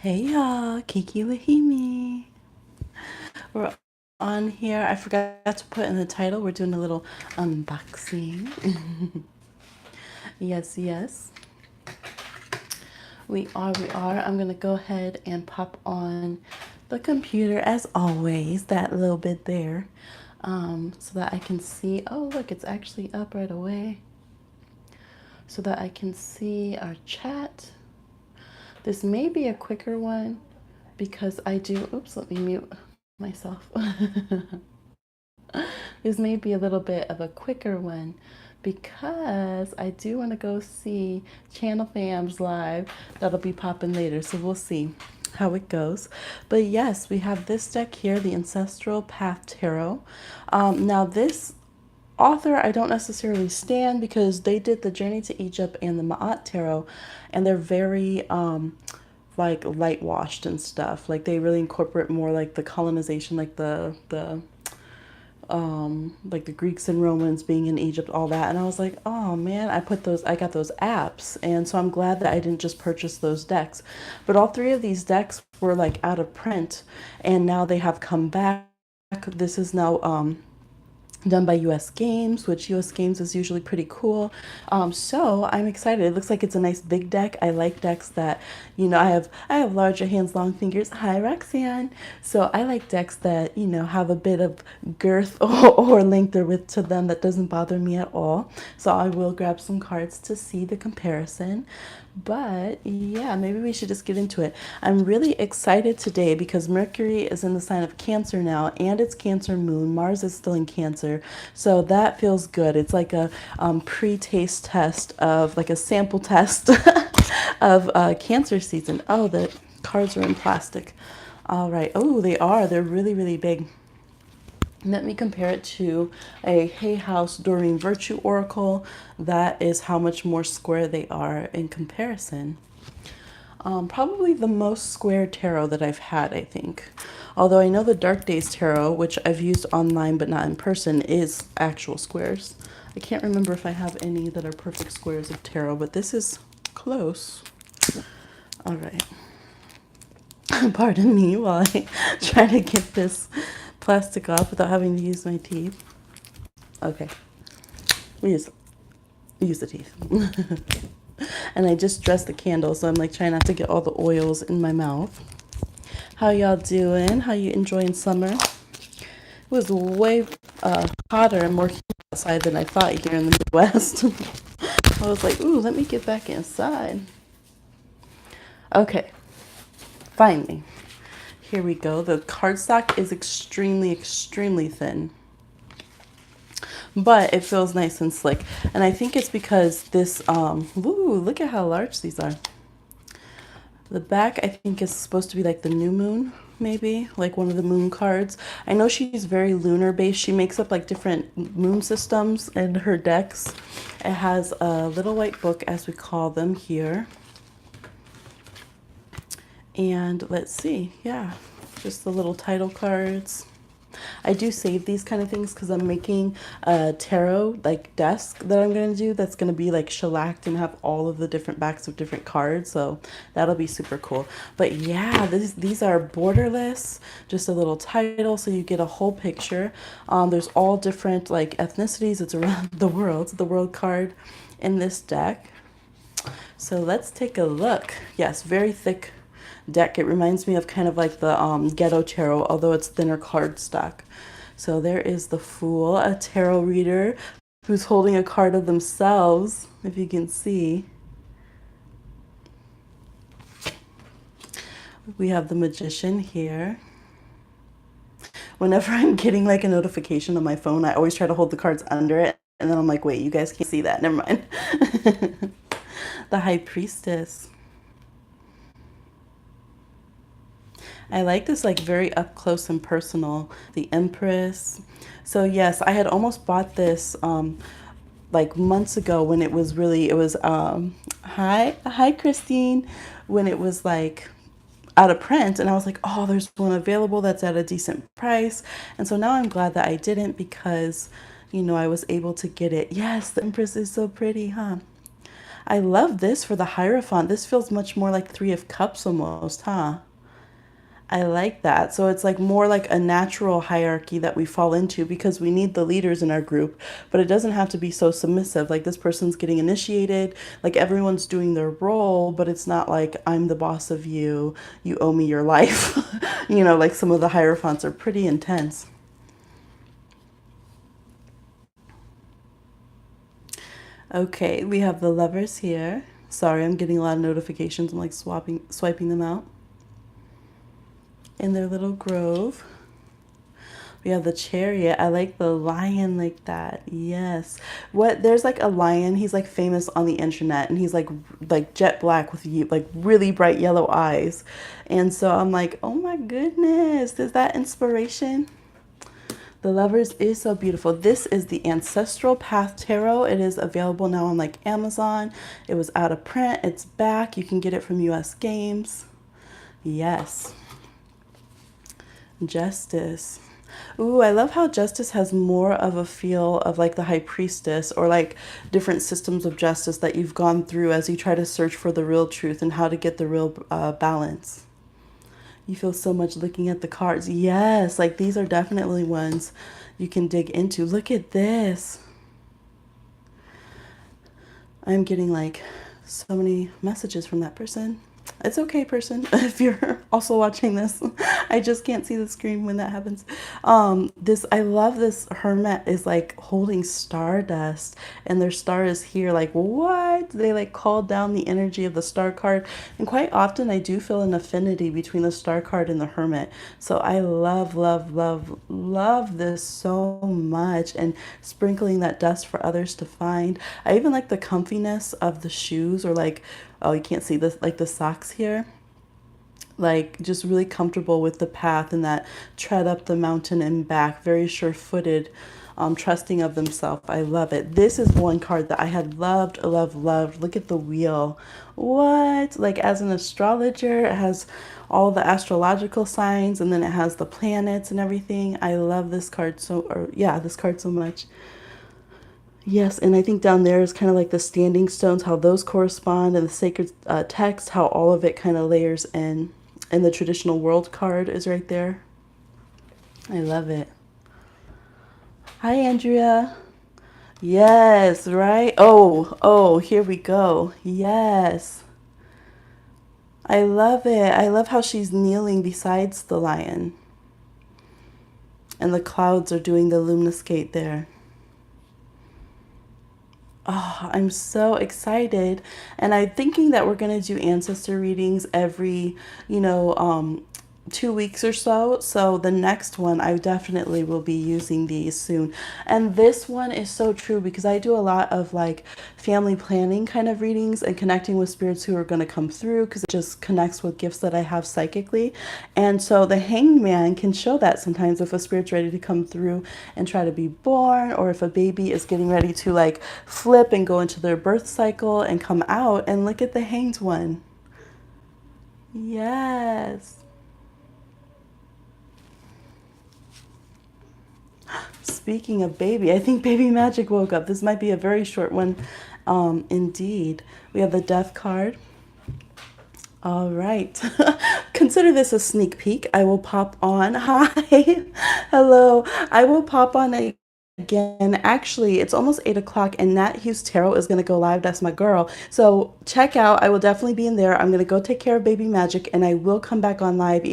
Hey y'all, Kiki with Hemi. We're on here. I forgot to put in the title. We're doing a little unboxing. Yes, yes. We are. I'm gonna go ahead and pop on the computer as always, that little bit there. So that I can see. Oh, look, it's actually up right away. So that I can see our chat. This may be a quicker one because I do. Oops, let me mute myself. This may be a little bit of a quicker one because I do want to go see Channel Fams live. That'll be popping later, so we'll see how it goes. But yes, we have this deck here, the Ancestral Path Tarot. Now, this author I don't necessarily stand because they did the Journey to Egypt and the Ma'at Tarot, and they're very like light washed and stuff. Like they really incorporate more like the colonization, like the like the Greeks and Romans being in Egypt, all that. And I was like, oh man, I got those apps. And so I'm glad that I didn't just purchase those decks. But all three of these decks were like out of print and now they have come back. This is now done by US Games, which US Games is usually pretty cool. So I'm excited. It looks like it's a nice big deck. I like decks that, I have larger hands, long fingers. Hi, Roxanne. So I like decks that, have a bit of girth or length or width to them that doesn't bother me at all. So I will grab some cards to see the comparison. But yeah, maybe we should just get into it. I'm really excited today because Mercury is in the sign of Cancer now, and it's Cancer moon. Mars is still in Cancer. So that feels good. It's like a pre-taste test of, like a sample test of Cancer season. Oh, the cards are in plastic. All right. Oh, they are. They're really, really big. Let me compare it to a Hay House Doreen Virtue Oracle. That is how much more square they are in comparison. Probably the most square tarot that I've had, I think. Although I know the Dark Days tarot, which I've used online but not in person, is actual squares. I can't remember if I have any that are perfect squares of tarot, but this is close. All right. Pardon me while I try to get this plastic off without having to use my teeth. Okay, we use the teeth. And I just dressed the candle, so I'm like trying not to get all the oils in my mouth. How y'all doing? How you enjoying summer? It was way hotter and more humid outside than I thought here in the Midwest. I was like, ooh, let me get back inside. Okay, finally. Here we go. The cardstock is extremely, extremely thin, but it feels nice and slick. And I think it's because this, ooh, look at how large these are. The back, I think, is supposed to be like the new moon, maybe, like one of the moon cards. I know she's very lunar based. She makes up like different moon systems in her decks. It has a little white book, as we call them here. And let's see, yeah, just the little title cards. I do save these kind of things because I'm making a tarot like desk that I'm going to do that's going to be like shellacked and have all of the different backs of different cards. So that'll be super cool. But yeah, these are borderless, just a little title so you get a whole picture. There's all different like ethnicities. It's around the world card in this deck. So let's take a look. Yes, very thick deck. It reminds me of kind of like the Ghetto Tarot, although it's thinner cardstock. So there is the Fool, a tarot reader who's holding a card of themselves, if you can see. We have the Magician here. Whenever I'm getting like a notification on my phone, I always try to hold the cards under it. And then I'm like, wait, you guys can't see that. Never mind. The High Priestess. I like this like very up close and personal. The Empress. So yes, I had almost bought this like months ago when it was hi Christine, when it was like out of print, and I was like, oh, there's one available that's at a decent price. And so now I'm glad that I didn't because I was able to get it. Yes, the Empress is so pretty, huh? I love this for the Hierophant. This feels much more like Three of Cups almost, huh? I like that. So it's like more like a natural hierarchy that we fall into because we need the leaders in our group, but it doesn't have to be so submissive. Like this person's getting initiated, like everyone's doing their role, but it's not like I'm the boss of you, you owe me your life. You know, like some of the hierophants are pretty intense. Okay, we have the lovers here. Sorry, I'm getting a lot of notifications. I'm like swiping them out in their little grove. We have the chariot. I like the lion like that. Yes. What there's like a lion. He's like famous on the internet, and he's like jet black with like really bright yellow eyes. And so I'm like, oh my goodness, is that inspiration? The Lovers is so beautiful. This is the Ancestral Path Tarot. It is available now on like Amazon. It was out of print. It's back. You can get it from US Games. Yes. Justice. Ooh, I love how Justice has more of a feel of like the High Priestess or like different systems of justice that you've gone through as you try to search for the real truth and how to get the real balance. You feel so much looking at the cards. Yes, like these are definitely ones you can dig into. Look at this. I'm getting like so many messages from that person. It's okay, person, if you're also watching this. I just can't see the screen when that happens. I love this hermit is like holding stardust and their star is here. Like, what? They like called down the energy of the star card. And quite often I do feel an affinity between the star card and the hermit. So I love, love, love, love this so much, and sprinkling that dust for others to find. I even like the comfiness of the shoes, or like, oh, you can't see this, like the socks here, like just really comfortable with the path and that tread up the mountain and back, very sure-footed, trusting of themselves. I love it. This is one card that I had loved, loved, loved. Look at the wheel. What? Like as an astrologer, it has all the astrological signs, and then it has the planets and everything. I love this card so, or yeah, this card so much. Yes, and I think down there is kind of like the standing stones, how those correspond, and the sacred text, how all of it kind of layers in. And the traditional world card is right there. I love it. Hi, Andrea. Yes, right? Oh, here we go. Yes. I love it. I love how she's kneeling besides the lion. And the clouds are doing the luminoscate there. Oh, I'm so excited. And I'm thinking that we're going to do ancestor readings every, you know, 2 weeks or so. So the next one, I definitely will be using these soon. And this one is so true because I do a lot of like family planning kind of readings and connecting with spirits who are going to come through, because it just connects with gifts that I have psychically. And so the hangman can show that sometimes if a spirit's ready to come through and try to be born, or if a baby is getting ready to like flip and go into their birth cycle and come out. And look at the hanged one. Yes. Speaking of baby, I think baby magic woke up. This might be a very short one. Indeed. We have the death card. All right. Consider this a sneak peek. I will pop on. Hi. Hello. I will pop on again. Actually, it's almost 8 o'clock, and Nat Hughes Tarot is going to go live. That's my girl. So check out. I will definitely be in there. I'm going to go take care of baby magic, and I will come back on live